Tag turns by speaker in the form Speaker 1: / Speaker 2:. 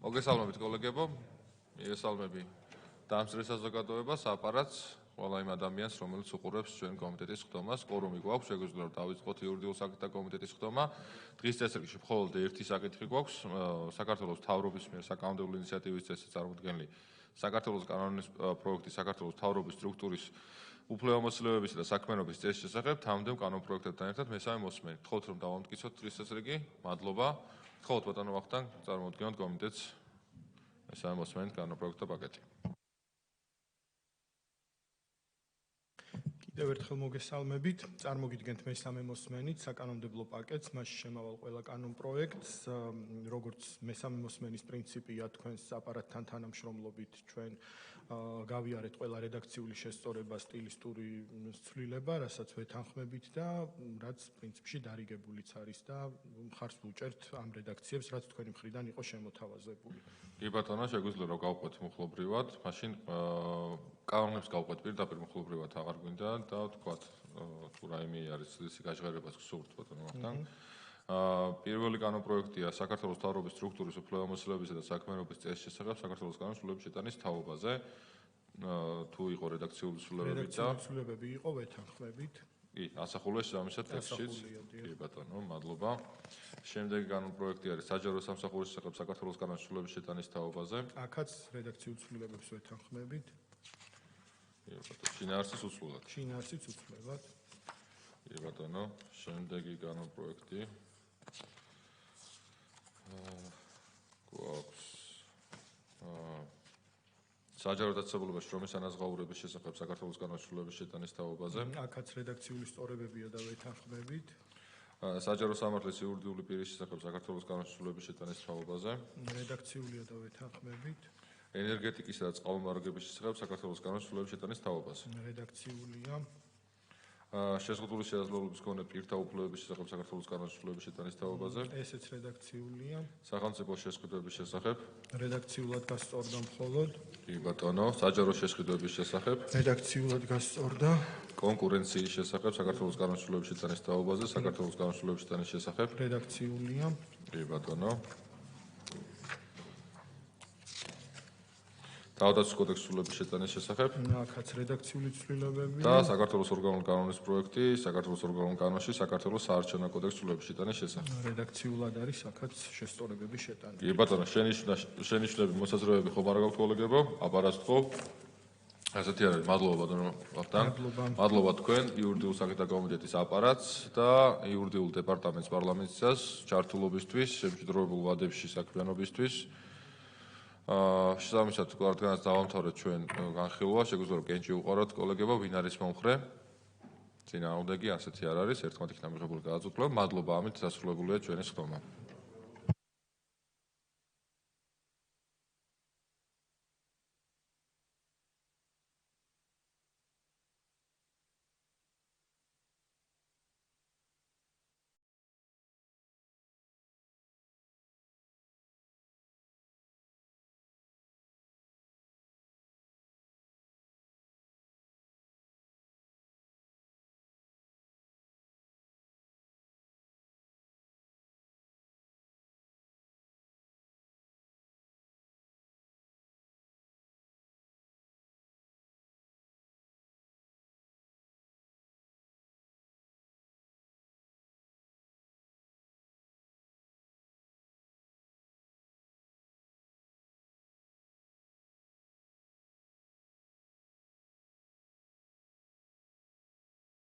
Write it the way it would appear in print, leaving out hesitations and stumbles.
Speaker 1: მოგესალმებით კოლეგებო, მიგესალმები დამსწრე საზოგადოებას, აპარატს, ყველა იმ ადამიანს, რომელიც უყურებს ჩვენ კომიტეტის ხდომას, კვორუმი გვაქვს, შეგვიძლია რომ დავიწყოთ იურიდიულ საკითხთა კომიტეტის ხდომა. დღის წესრიგში მხოლოდ ერთი საკითხი გვაქვს, საქართველოს მთავრობის მიერ საკანონმდებლო ინიციატივის წესით წარმოქმნილი საქართველოს კანონის პროექტი საქართველოს მთავრობის სტრუქტურის უფლებამოსილებებისა და საქმიანობის წესის შესახებ თავმდემ კანონპროექტებთან ერთად მესამე მოსმენით. გთხოვთ რომ დავამტკიცოთ დღის წესრიგი. მადლობა. გთხოვთ ბატონო ვახტანგ, წარმოადგენთ კომიტეტს მესამე მოსმენით კანონპროექტთა პაკეტი.
Speaker 2: კიდევ ერთხელ მოგესალმებით. წარმოგიდგენთ მესამე მოსმენით საკანონმდებლო პაკეტს, მასში შემავალ ყველა კანონპროექტს, როგორც მესამე მოსმენის პრინციპია თქვენს აპარატთან თანამშრომლობით ჩვენ გავიარეთ ყველა რედაქციული შესწორება, სტილისტური ცვლილება, რასაც ვეთანხმებით და რაც პრინციპში დარიგებულიც არის და მხარს ვუჭერთ ამ რედაქციებს, რაც თქვენი მხრიდან იყო შემოთავაზებული.
Speaker 1: კი ბატონო, შეგვიძლია რომ გავყვეთ მუხლობრივად, მაშინ კანონებს გავყვეთ პირდაპირ მუხლობრივად აღარ გვინდა და ვთქვათ, თუ რაიმე არის ისეთი გაჟღერებას გსურთ ბატონო ვახტანგ. პირველი კანონპროექტია საქართველოს მთავრობის სტრუქტურის უფლებამოსილებებისა და საქმიანობის წესის შესახებ საქართველოს კანონის სრულების შეტანის თაობაზე. თუ იყო რედაქციული ცვლილებები და
Speaker 2: ცვლილებები იყო ვეთანხმებით.
Speaker 1: კი, ასახულია შესაბამისად ტექსტშიც. კი ბატონო, მადლობა. შემდეგი კანონპროექტი არის საჯარო სამსახურის შესახებ საქართველოს კანონის სრულების შეტანის თაობაზე.
Speaker 2: აქაც რედაქციულ ცვლილებებს ვეთანხმებით.
Speaker 1: კი ბატონო, შინაარსის უცვლელად.
Speaker 2: შინაარსიც უცვლელად.
Speaker 1: კი ბატონო, შემდეგი კანონპროექტი გვაქვს საჯარო დაწესებულებაში შრომის ანაზღაურების შესახებ საქართველოს კანონის სრულების შეტანის თაობაზე.
Speaker 2: აქაც რედაქციული სწორებებია და ვეთანხმებით.
Speaker 1: საჯარო სამართლის იურიდიული პირის შესახებ საქართველოს კანონის სრულების შეტანის თაობაზე.
Speaker 2: რედაქციულია და ვეთანხმებით.
Speaker 1: ენერგეტიკისა და წყალმომარაგების შესახებ საქართველოს კანონის სრულების შეტანის თაობაზე.
Speaker 2: რედაქციულია.
Speaker 1: შეზღუდული შესაძლებლობის მქონე პირთა უფლებების შესახებ საქართველოს კანონის სრულების შეტანის თაობაზე.
Speaker 2: ესეც რედაქციულია.
Speaker 1: სახელმწიფო შესყიდვების შესახებ.
Speaker 2: რედაქციულად გასწორდა მხოლოდ.
Speaker 1: კი ბატონო, საჯარო შესყიდვების შესახებ.
Speaker 2: რედაქციულად გასწორდა.
Speaker 1: კონკურენციის შესახებ საქართველოს კანონის სრულების შეტანის თაობაზე, საქართველოს კანონის სრულების შეტანის შესახებ.
Speaker 2: რედაქციულია.
Speaker 1: კი ბატონო. თავდაცვის კოდექსის სრულების შეტანის შესახებ.
Speaker 2: აქაც რედაქციული ცვლილებებია.
Speaker 1: და საქართველოს ორგანული კანონის პროექტი, საქართველოს ორგანულ კანონში საქართველოს საარჩევნო კოდექსის სრულების შეტანის შესახებ.
Speaker 2: რედაქციულად არის აქაც შესწორებების შეტანა.
Speaker 1: კი ბატონო, შენიშვნები, მოსაზრებები ხომ არ გაქვთ კოლეგებო? აპარატს ხო? ასეთი არის, მადლობა ბატონო ვახტანგ. მადლობა თქვენ იურიდიულ საკითხთა კომიტეტის აპარატს და იურიდიულ დეპარტამენტს პარლამენტისას ჩართულობისთვის, შემჭიდროებულ ვადებში საქმიანობისთვის. შესაბამისად, რადგანაც დავამთავრეთ ჩვენ განხილვა, შეგვიძლია რომ კენჭი უყაროთ კოლეგებო, ვინ არის მომხრე? წინააღმდეგი, ასეთი არ არის, ერთმანეთთან მიღებული გადაწყვეტილება. მადლობა, ამით დასრულებულია ჩვენი ხდომა.